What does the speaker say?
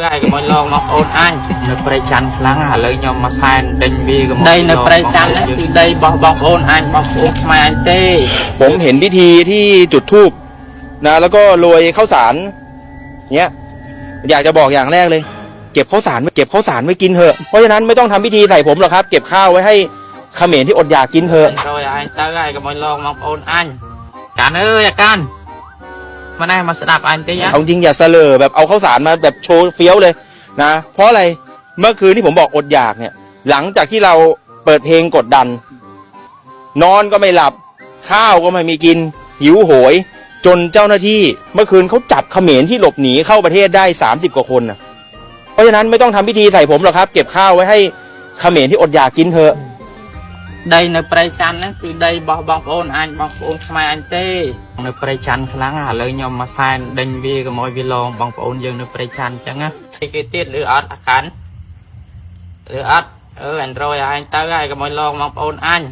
ai cái mồi lon mọc ôn anh nó phải chăn lắng à lấy nhau mà sai đinh vi cái đây nó phải chăn từ đây bọc ôn anh bọc ôn mai anh tê ผมเห็นพิธีที่จุดธูปนะแล้วก็โรยข้าวสารเนี้ยอยากจะบอกอย่างแรกเลยเก็บข้าวสารไว้กินเถอะเพราะฉะนั้นไม่ต้องทำพิธีใส่ผมหรอกครับเก็บข้าวไว้ให้เขมรที่อดอยากกินเถอะ rồi anh tới ai cái mồi lon mọc ôn anh cản ơi canมาไหนมาสดับอันเตี้ย เอาจริงอย่าเสลอแบบเอาข้าวสารมาแบบโชว์เฟี้ยวเลยนะเพราะอะไรเมื่อคืนที่ผมบอกอดอยากเนี่ยหลังจากที่เราเปิดเพลงกดดันนอนก็ไม่หลับข้าวก็ไม่มีกินหิวโหยจนเจ้าหน้าที่เมื่อคืนเขาจับเขมรที่หลบหนีเข้าประเทศได้30กว่าคนนะเพราะฉะนั้นไม่ต้องทำพิธีใส่ผมหรอกครับเก็บข้าวไว้ให้เขมรที่อดอยากกินเถอะ đây là prey chăn đấy từ đây bọc ôn anh bọc ôn mai anh tê là prey chăn lắng à lấy nhau mà sai đinh vi cái mồi vi lon bọc ôn dương là prey chăn chẳng á cái tiết lửa ớt khán lửa ớt anh rồi anh tới ai cái mồi lon bọc ôn anh